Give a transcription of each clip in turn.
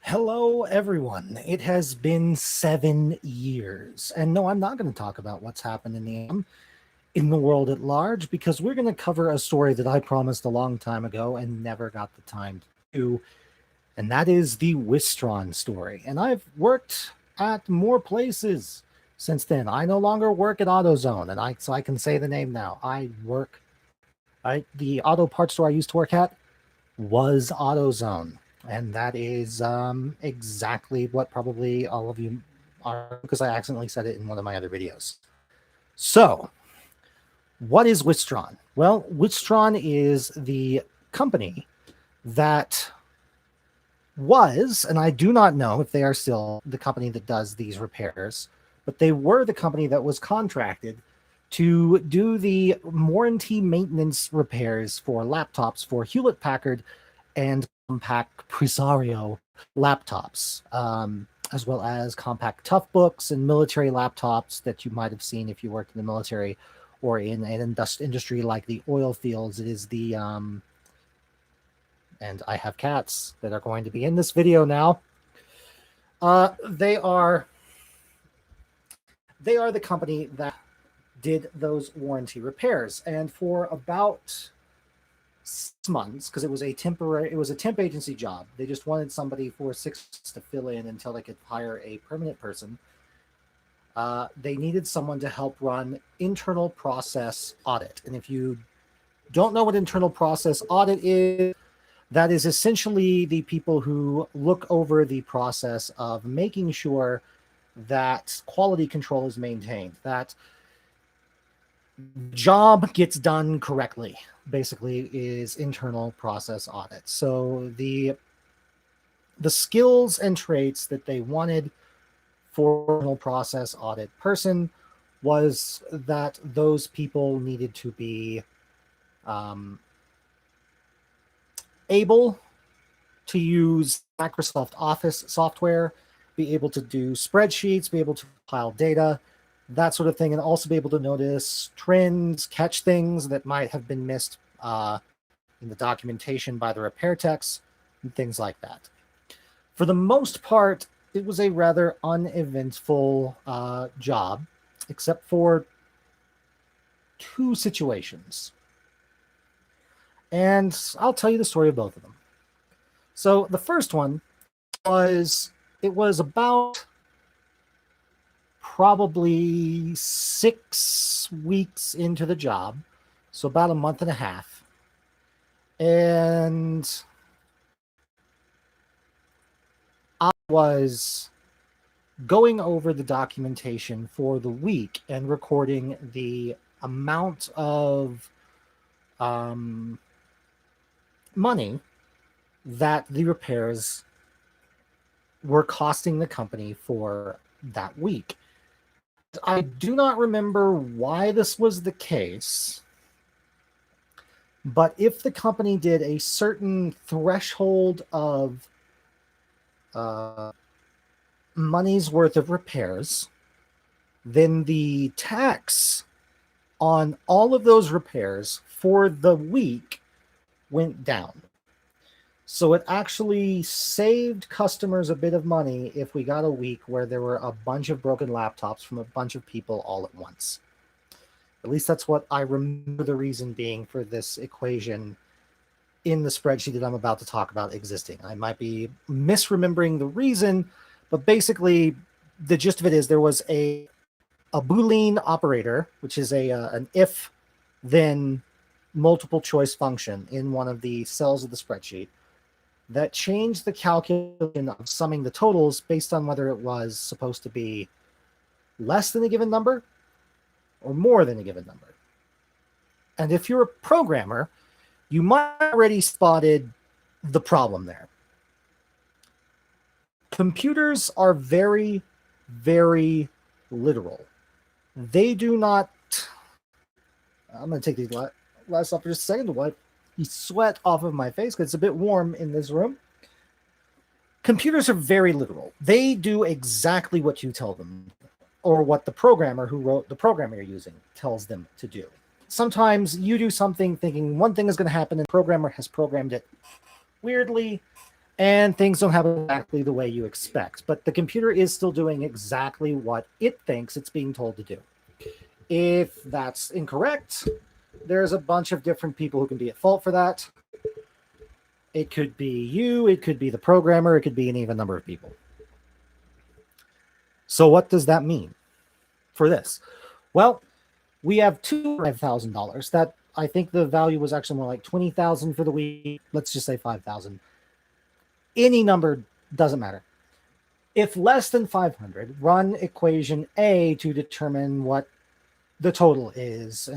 Hello, everyone. It has been 7 years. And no, I'm not going to talk about what's happened in the world at large because we're going to cover a story that I promised a long time ago and never got the time to do. And that is the Wistron story. And I've worked at more places since then. I no longer work at AutoZone, and I can say the name now. The auto parts store I used to work at was AutoZone. And that is exactly what probably all of you are, because I accidentally said it in one of my other videos. So, what is Wistron? Well, Wistron is the company that was, and I do not know if they are still the company that does these repairs, but they were the company that was contracted to do the warranty maintenance repairs for laptops for Hewlett Packard and compact Presario laptops, as well as compact Toughbooks and military laptops that you might have seen if you worked in the military or in an industry like the oil fields. It is the and I have cats that are going to be in this video now. They are the company that did those warranty repairs, and for about 6 months, because it was a temp agency job. They just wanted somebody for 6 months to fill in until they could hire a permanent person. They needed someone to help run internal process audit. And if you don't know what internal process audit is, that is essentially the people who look over the process of making sure that quality control is maintained, that job gets done correctly, basically, is internal process audit. So the skills and traits that they wanted for internal process audit person was that those people needed to be able to use Microsoft Office software, be able to do spreadsheets, be able to compile data, that sort of thing, and also be able to notice trends, catch things that might have been missed in the documentation by the repair techs, and things like that. For the most part, it was a rather uneventful job, except for two situations. And I'll tell you the story of both of them. So the first one it was about probably 6 weeks into the job, so about a month and a half. And I was going over the documentation for the week and recording the amount of money that the repairs were costing the company for that week. I do not remember why this was the case, but if the company did a certain threshold of money's worth of repairs, then the tax on all of those repairs for the week went down. So it actually saved customers a bit of money if we got a week where there were a bunch of broken laptops from a bunch of people all at once. At least that's what I remember the reason being for this equation in the spreadsheet that I'm about to talk about existing. I might be misremembering the reason, but basically the gist of it is there was a Boolean operator, which is an if then multiple choice function in one of the cells of the spreadsheet that changed the calculation of summing the totals based on whether it was supposed to be less than a given number or more than a given number. And if you're a programmer, you might have already spotted the problem there. Computers are very, very literal. They do not... I'm going to take these glasses off for just a second to wipe the sweat off of my face because it's a bit warm in this room. Computers are very literal. They do exactly what you tell them, or what the programmer who wrote the program you're using tells them to do. Sometimes you do something thinking one thing is going to happen, and the programmer has programmed it weirdly, and things don't happen exactly the way you expect. But the computer is still doing exactly what it thinks it's being told to do. If that's incorrect, there's a bunch of different people who can be at fault for that. It could be you, it could be the programmer, it could be an even number of people. So, what does that mean for this? Well, we have $5,000. That I think the value was actually more like 20,000 for the week. Let's just say 5,000. Any number doesn't matter. If less than 500, run equation A to determine what the total is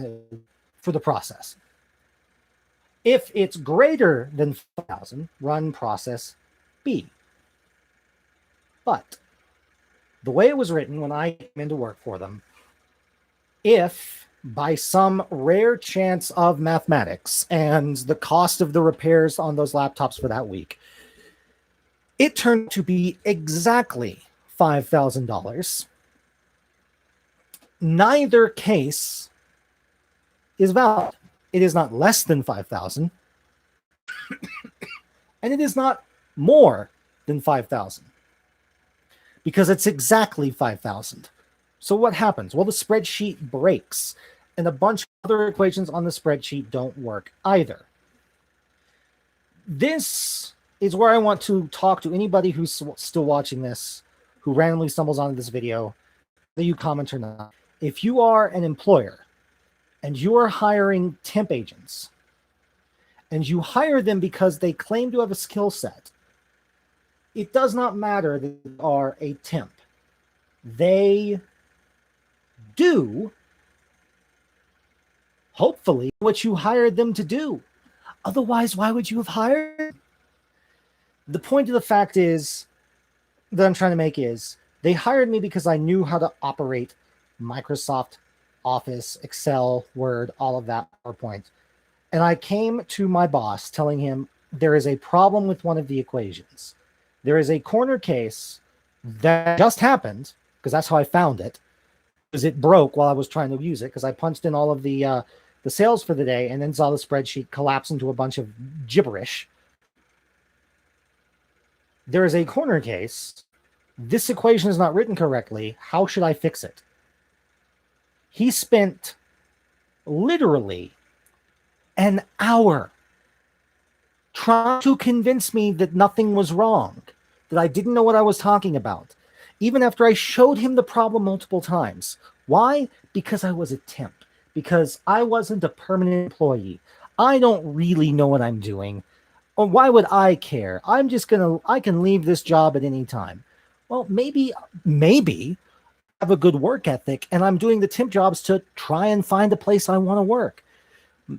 for the process. If it's greater than 5,000, run process B. But the way it was written when I came into work for them, if by some rare chance of mathematics and the cost of the repairs on those laptops for that week, it turned to be exactly $5,000, neither case is valid. It is not less than 5,000, and it is not more than 5,000, because it's exactly 5,000. So what happens? Well, the spreadsheet breaks, and a bunch of other equations on the spreadsheet don't work either. This is where I want to talk to anybody who's still watching this, who randomly stumbles onto this video, whether you comment or not. If you are an employer and you are hiring temp agents, and you hire them because they claim to have a skill set, it does not matter that they are a temp. They do, hopefully, what you hired them to do. Otherwise, why would you have hired them? The point of the fact is, that I'm trying to make is, they hired me because I knew how to operate Microsoft Office, Excel, Word, all of that, PowerPoint. And I came to my boss telling him there is a problem with one of the equations. There is a corner case that just happened, because that's how I found it, because it broke while I was trying to use it, because I punched in all of the sales for the day and then saw the spreadsheet collapse into a bunch of gibberish. There is a corner case. This equation is not written correctly. How should I fix it? He spent literally an hour trying to convince me that nothing was wrong, that I didn't know what I was talking about, even after I showed him the problem multiple times. Why? Because I was a temp, because I wasn't a permanent employee. I don't really know what I'm doing. Or why would I care? I can leave this job at any time. Well, maybe I have a good work ethic and I'm doing the temp jobs to try and find a place I want to work.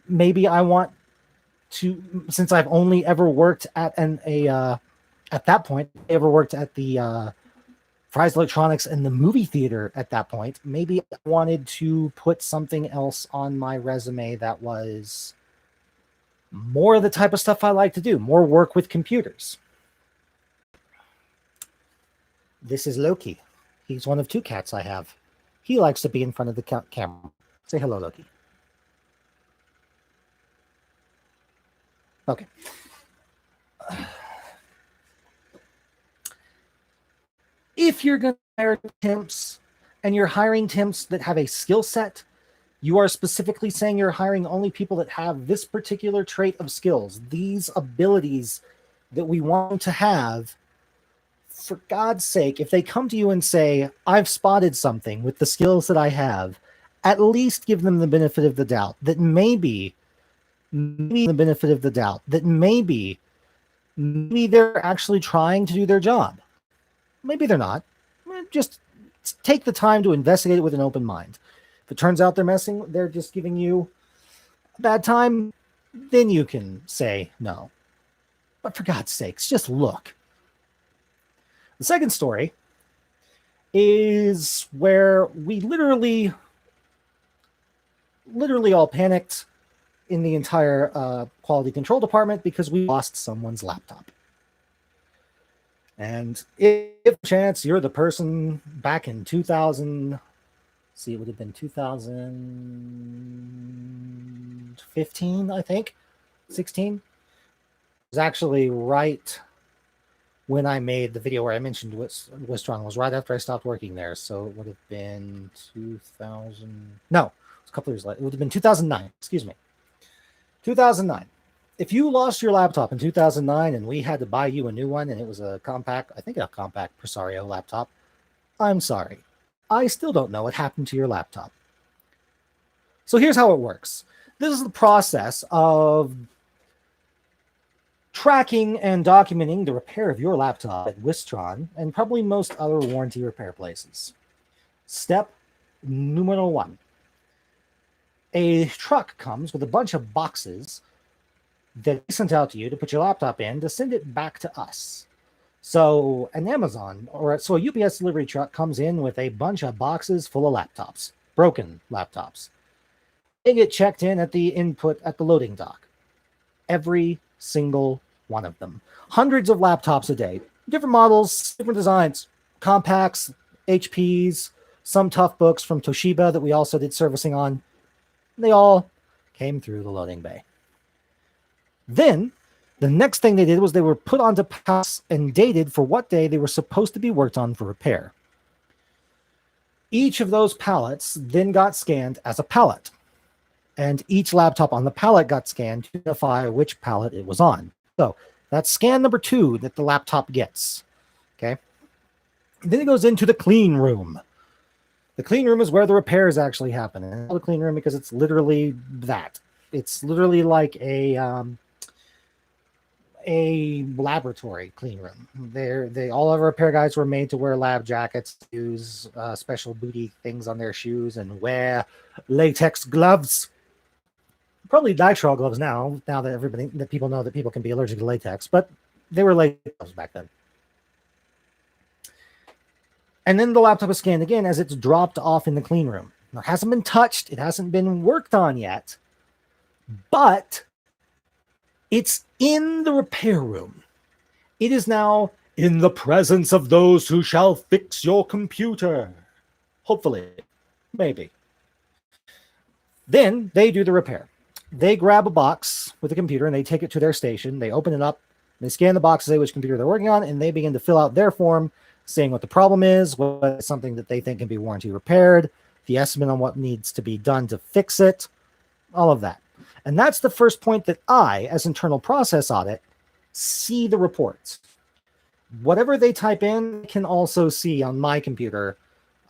Maybe I want to, since I've only ever worked at at that point, ever worked at the Fry's Electronics and the movie theater at that point, maybe I wanted to put something else on my resume that was more of the type of stuff I like to do, more work with computers. This is Loki. He's one of two cats I have. He likes to be in front of the camera. Say hello, Loki. Okay. If you're going to hire temps and you're hiring temps that have a skill set, you are specifically saying you're hiring only people that have this particular trait of skills, these abilities that we want to have. For God's sake, if they come to you and say, I've spotted something with the skills that I have, at least give them the benefit of the doubt that maybe they're actually trying to do their job. Maybe they're not. Just take the time to investigate it with an open mind. If it turns out they're just giving you a bad time, then you can say no. But for God's sakes, just look. The second story is where we literally all panicked in the entire quality control department because we lost someone's laptop. And if chance you're the person back in 2000, see, it would have been 2015, I think, 16. It was actually right when I made the video where I mentioned Wistron was right after I stopped working there. So it would have been 2000. No, it was a couple years later. It would have been 2009. Excuse me. 2009. If you lost your laptop in 2009 and we had to buy you a new one and it was a compact, I think a compact Presario laptop, I'm sorry. I still don't know what happened to your laptop. So here's how it works. This is the process of tracking and documenting the repair of your laptop at Wistron and probably most other warranty repair places. Step numero 1. A truck comes with a bunch of boxes that they sent out to you to put your laptop in to send it back to us. So an Amazon or a UPS delivery truck comes in with a bunch of boxes full of laptops, broken laptops. They get checked in at the input at the loading dock. Every single one of them. Hundreds of laptops a day. Different models, different designs. Compacts, HPs, some Toughbooks from Toshiba that we also did servicing on. They all came through the loading bay. Then, the next thing they did was they were put onto pallets and dated for what day they were supposed to be worked on for repair. Each of those pallets then got scanned as a pallet. And each laptop on the pallet got scanned to identify which pallet it was on. So that's scan number 2 that the laptop gets. Okay. And then it goes into the clean room. The clean room is where the repairs actually happen. And it's called a clean room because it's literally that. It's literally like a laboratory clean room. All of our repair guys were made to wear lab jackets, use special booty things on their shoes, and wear latex gloves. Probably nitrile gloves now that people know that people can be allergic to latex, but they were latex gloves back then. And then the laptop is scanned again as it's dropped off in the clean room. Now, it hasn't been touched. It hasn't been worked on yet, but it's in the repair room. It is now in the presence of those who shall fix your computer. Hopefully. Maybe. Then they do the repair. They grab a box with a computer and they take it to their station. They open it up. They scan the box, say which computer they're working on, and they begin to fill out their form saying what the problem is, what is something that they think can be warranty repaired, the estimate on what needs to be done to fix it, all of that. And that's the first point that I, as internal process audit, see the reports. Whatever they type in, I can also see on my computer.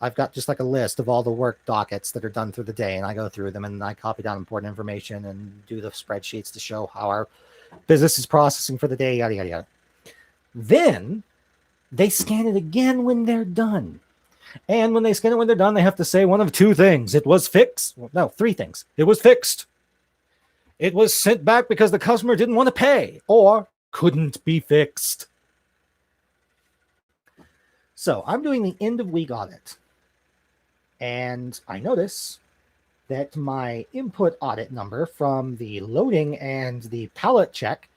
I've got just like a list of all the work dockets that are done through the day, and I go through them and I copy down important information and do the spreadsheets to show how our business is processing for the day, yada, yada, yada. Then they scan it again when they're done. And when they scan it when they're done, they have to say one of 2 things. It was fixed. Well, no, 3 things. It was fixed. It was sent back because the customer didn't want to pay or couldn't be fixed. So I'm doing the end of week audit. And I notice that my input audit number from the loading and the pallet check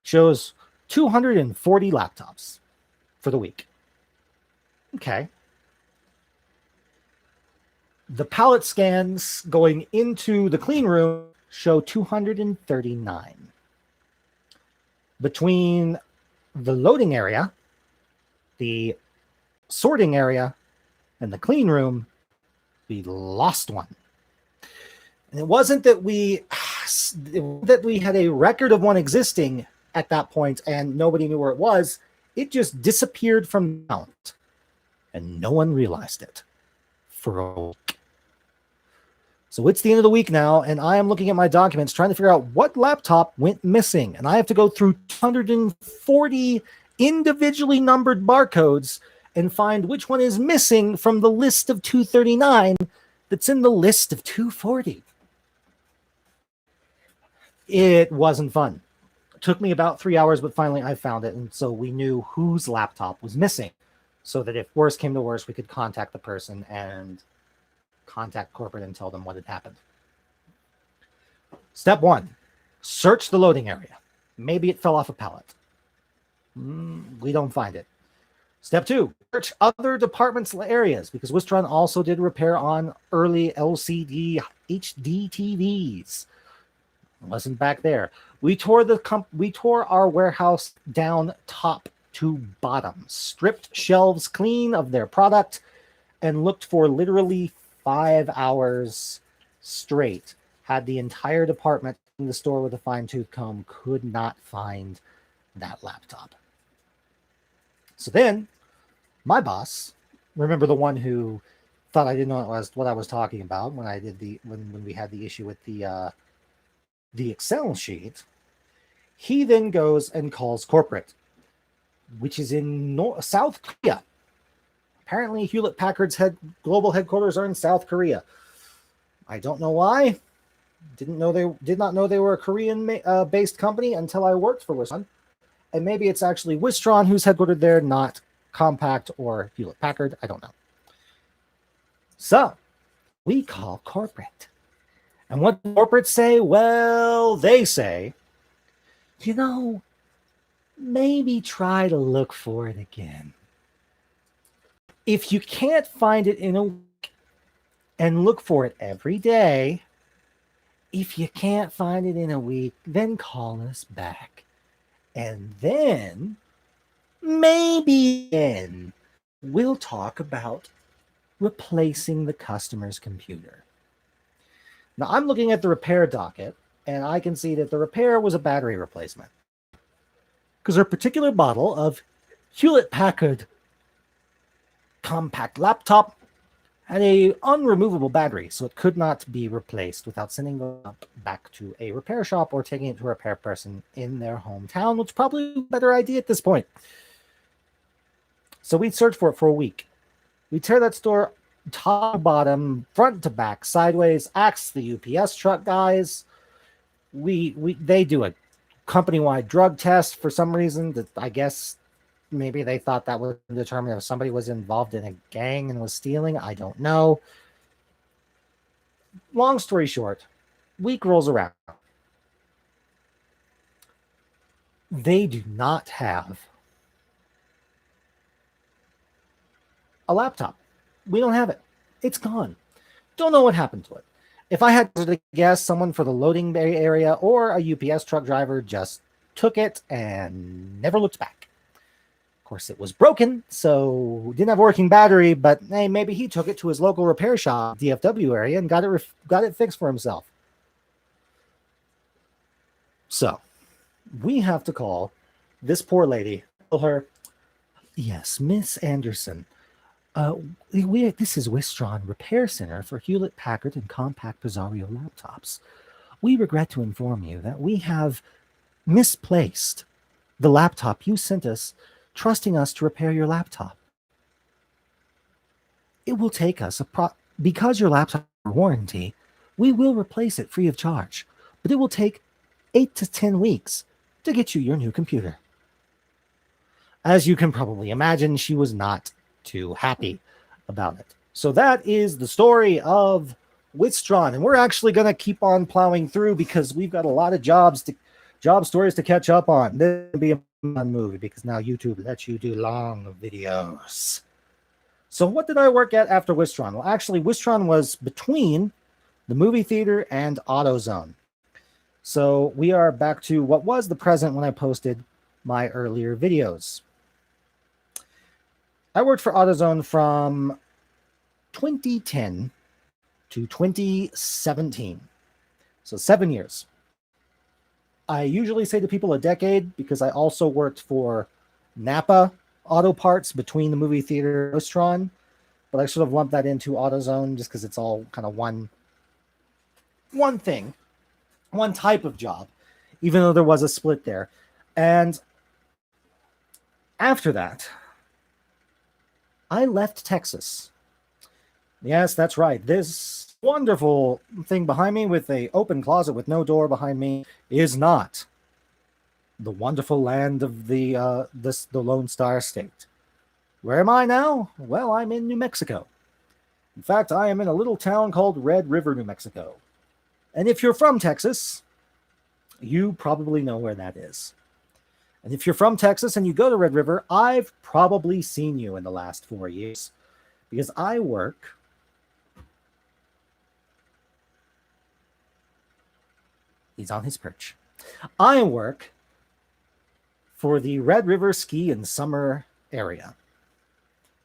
shows 240 laptops for the week. Okay. The pallet scans going into the clean room show 239. Between the loading area, the sorting area, and the clean room, we lost one. And it wasn't that we had a record of one existing at that point and nobody knew where it was. It just disappeared from the count, and no one realized it for a week. So it's the end of the week now, and I am looking at my documents trying to figure out what laptop went missing. And I have to go through 240 individually numbered barcodes and find which one is missing from the list of 239 that's in the list of 240. It wasn't fun. It took me about 3 hours, but finally I found it. And so we knew whose laptop was missing, so that if worse came to worse, we could contact the person and contact corporate and tell them what had happened. Step 1, search the loading area. Maybe it fell off a pallet. We don't find it. Step 2, search other departments' areas, because Wistron also did repair on early LCD HD TVs. It wasn't back there. We tore our warehouse down top to bottom, stripped shelves clean of their product, and looked for literally 5 hours straight. Had the entire department in the store with a fine-tooth comb, could not find that laptop. So then my boss, remember the one who thought I didn't know what I was talking about when I did when we had the issue with the Excel sheet, he then goes and calls corporate, which is in South Korea. Apparently, Hewlett Packard's global headquarters are in South Korea. I don't know why. Did not know they were a Korean based company until I worked for Wistron. And maybe it's actually Wistron who's headquartered there, not Compaq or Hewlett Packard. I don't know. So we call corporate. And what corporate say? Well, they say, maybe try to look for it again. If you can't find it in a week and look for it every day, if you can't find it in a week, then call us back. And then, maybe then, we'll talk about replacing the customer's computer. Now, I'm looking at the repair docket, and I can see that the repair was a battery replacement. Because her particular model of Hewlett Packard compact laptop had a unremovable battery, so it could not be replaced without sending them back to a repair shop or taking it to a repair person in their hometown, which is probably a better idea at this point. So we'd search for it for a week. We'd tear that store top to bottom, front to back, sideways, ask the UPS truck guys. They do a company-wide drug test for some reason that I guess maybe they thought that would determine if somebody was involved in a gang and was stealing. I don't know. Long story short, week rolls around. They do not have a laptop. We don't have it. It's gone. Don't know what happened to it. If I had to guess, someone for the loading bay area or a UPS truck driver just took it and never looked back. Of course, it was broken, so didn't have a working battery, but hey, maybe he took it to his local repair shop, DFW area, and got it fixed for himself. So we have to call this poor lady. Tell her, yes, Miss Anderson. This is Wistron Repair Center for Hewlett Packard and Compaq Pizzario laptops. We regret to inform you that we have misplaced the laptop you sent us, trusting us to repair your laptop. It will take us because your laptop is warranty, we will replace it free of charge, but it will take 8 to 10 weeks to get you your new computer. As you can probably imagine, she was not too happy about it. So that is the story of Wistron, and we're actually going to keep on plowing through because we've got a lot of job stories to catch up on. This will be a fun movie because now YouTube lets you do long videos. So what did I work at after Wistron? Well, actually, Wistron was between the movie theater and AutoZone. So we are back to what was the present when I posted my earlier videos. I worked for AutoZone from 2010 to 2017. So 7 years. I usually say to people a decade because I also worked for Napa Auto Parts between the movie theater and Wistron, but I sort of lumped that into AutoZone just because it's all kind of one thing, one type of job, even though there was a split there. And after that, I left Texas. Yes, that's right. This wonderful thing behind me with an open closet with no door behind me is not the wonderful land of the Lone Star State. Where am I now? Well, I'm in New Mexico. In fact, I am in a little town called Red River, New Mexico. And if you're from Texas, you probably know where that is. And if you're from Texas and you go to Red River, I've probably seen you in the last 4 years because I work he's on his perch. I work for the Red River Ski and Summer Area,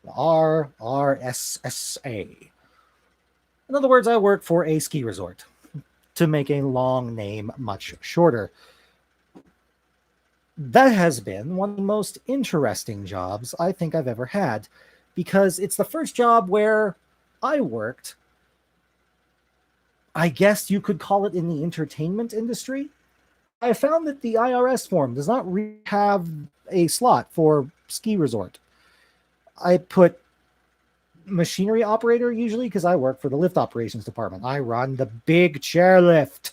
the RRSSA. In other words, I work for a ski resort, to make a long name much shorter. That has been one of the most interesting jobs I think I've ever had, because it's the first job where I worked, I guess you could call it, in the entertainment industry. I found that the IRS form does not really have a slot for ski resort. I put machinery operator usually because I work for the lift operations department. I run the big chairlift.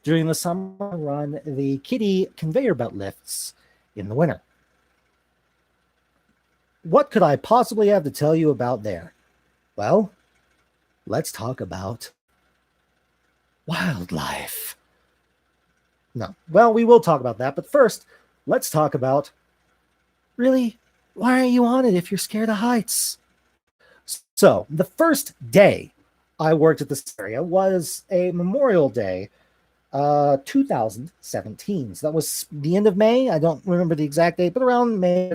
During the summer, I run the kiddie conveyor belt lifts in the winter. What could I possibly have to tell you about there? Well, let's talk about wildlife. No. Well, we will talk about that, but first, let's talk about, really, why are you on it if you're scared of heights? So, the first day I worked at this area was a Memorial Day, 2017. So that was the end of May. I don't remember the exact date, but around May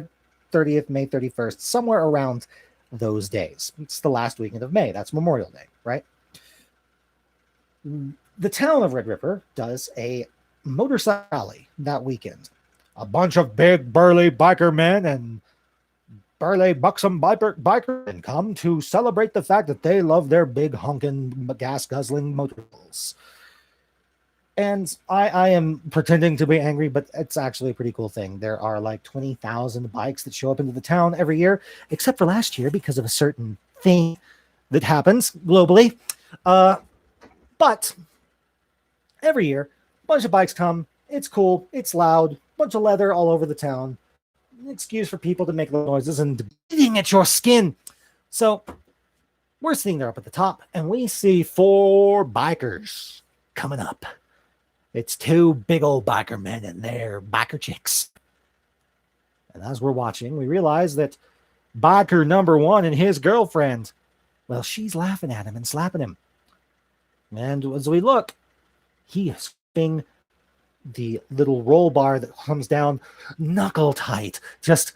30th, May 31st, somewhere around those days. It's the last weekend of May. That's Memorial Day, right? The town of Red River does a motorcycle rally that weekend. A bunch of big, burly biker men and burly, buxom biker come to celebrate the fact that they love their big, honking, gas-guzzling motorcycles. And I am pretending to be angry, but it's actually a pretty cool thing. There are like 20,000 bikes that show up into the town every year, except for last year because of a certain thing that happens globally. But every year, a bunch of bikes come. It's cool. It's loud. Bunch of leather all over the town. An excuse for people to make noises and beating at your skin. So we're sitting there up at the top, and we see 4 bikers coming up. It's 2 big old biker men and their biker chicks. And as we're watching, we realize that biker number 1 and his girlfriend, well, she's laughing at him and slapping him. And as we look, he is being the little roll bar that comes down knuckle tight, just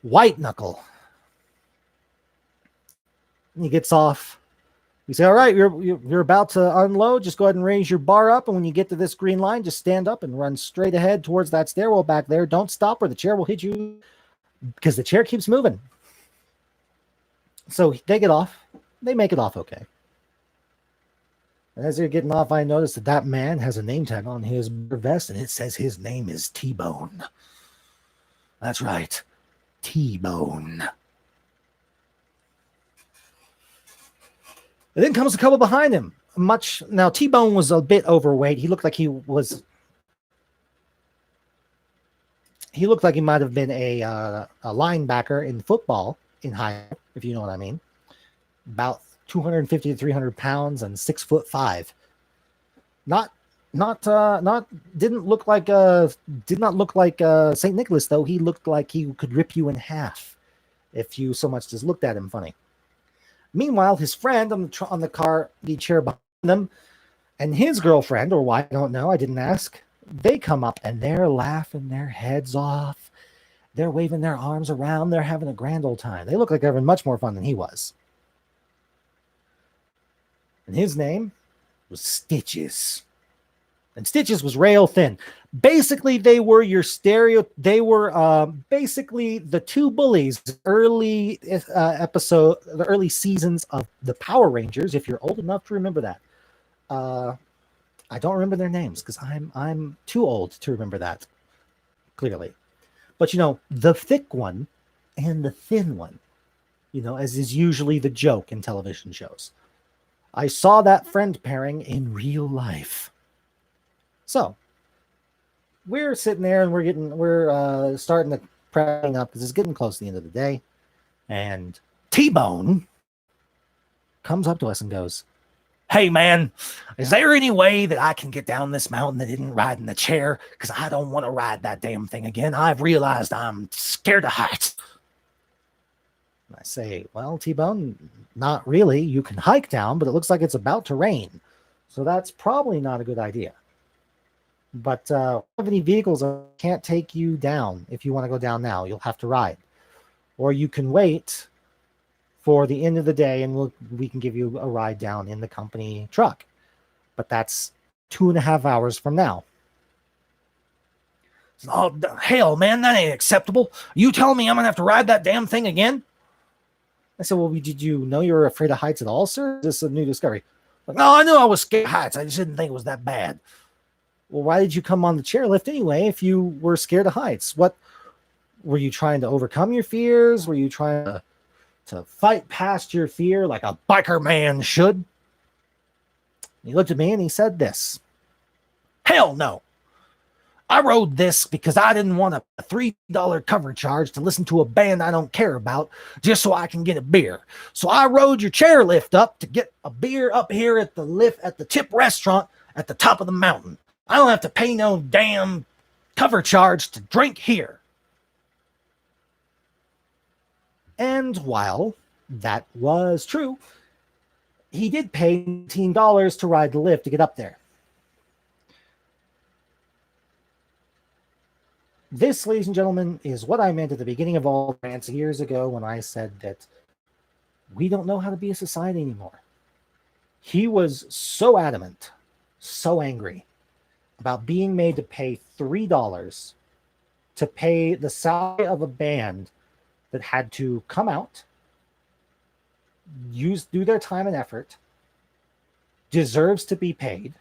white knuckle. And he gets off. We say, all right, you're about to unload. Just go ahead and raise your bar up. And when you get to this green line, just stand up and run straight ahead towards that stairwell back there. Don't stop or the chair will hit you, because the chair keeps moving. So they get off. They make it off okay. And as they're getting off, I notice that man has a name tag on his vest, and it says his name is T-Bone. That's right. T-Bone. And then comes a couple behind him. Now, T-Bone was a bit overweight. He looked like he might have been a linebacker in football in high, if you know what I mean. About 250 to 300 pounds and 6'5". Did not look like St. Nicholas, though. He looked like he could rip you in half if you so much as looked at him funny. Meanwhile, his friend on the chair behind them, and his girlfriend, or why I don't know, I didn't ask, they come up and they're laughing their heads off. They're waving their arms around. They're having a grand old time. They look like they're having much more fun than he was. And his name was Stitches. And Stitches was rail thin. Basically, they were basically the 2 bullies, the early seasons of the Power Rangers, if you're old enough to remember that. I don't remember their names because I'm too old to remember that, clearly. But, the thick one and the thin one, as is usually the joke in television shows. I saw that friend pairing in real life. So we're sitting there and we're starting to prepping up because it's getting close to the end of the day. And T-Bone comes up to us and goes, "Hey man, is there any way that I can get down this mountain that isn't riding the chair? Because I don't want to ride that damn thing again. I've realized I'm scared of heights." I say, well, T-Bone, not really. You can hike down, but it looks like it's about to rain. So that's probably not a good idea. But have any vehicles can't take you down if you want to go down now. You'll have to ride. Or you can wait for the end of the day and we can give you a ride down in the company truck. But that's 2.5 hours from now. Oh, hell, man, that ain't acceptable. You telling me I'm going to have to ride that damn thing again? I said, well, did you know you were afraid of heights at all, sir? Is this a new discovery? Like, no, I knew I was scared of heights. I just didn't think it was that bad. Well, why did you come on the chairlift anyway if you were scared of heights? What were you trying to overcome your fears? Were you trying to fight past your fear like a biker man should? And he looked at me and he said this. Hell no. I rode this because I didn't want a $3 cover charge to listen to a band I don't care about just so I can get a beer. So I rode your chairlift up to get a beer up here at the tip restaurant at the top of the mountain. I don't have to pay no damn cover charge to drink here. And while that was true, he did pay $18 to ride the lift to get up there. This, ladies and gentlemen, is what I meant at the beginning of all rants years ago when I said that we don't know how to be a society anymore. He was so adamant, so angry about being made to pay $3 to pay the salary of a band that had to come out, do their time and effort, deserves to be paid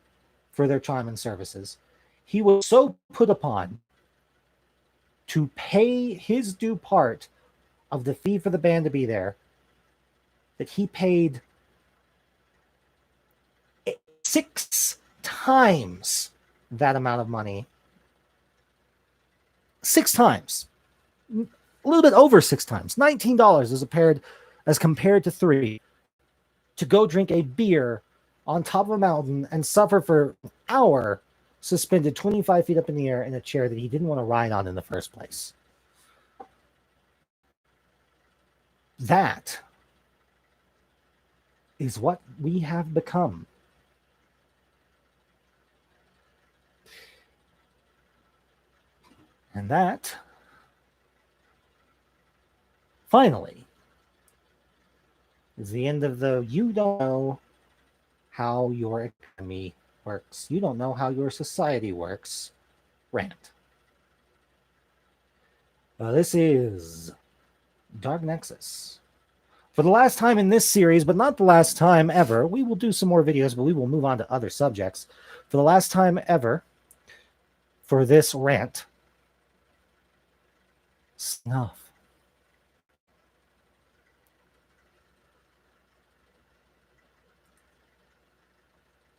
for their time and services. He was so put upon to pay his due part of the fee for the band to be there that he paid 6 times that amount of money. 6 times. A little bit over 6 times. $19 as compared to 3 to go drink a beer on top of a mountain and suffer for an hour suspended 25 feet up in the air in a chair that he didn't want to ride on in the first place. That is what we have become. And that, finally, is the end of the you don't know how your economy works. You don't know how your society works rant. This is Dark Nexus. For the last time in this series, but not the last time ever, we will do some more videos, but we will move on to other subjects. For the last time ever, for this rant, snuff.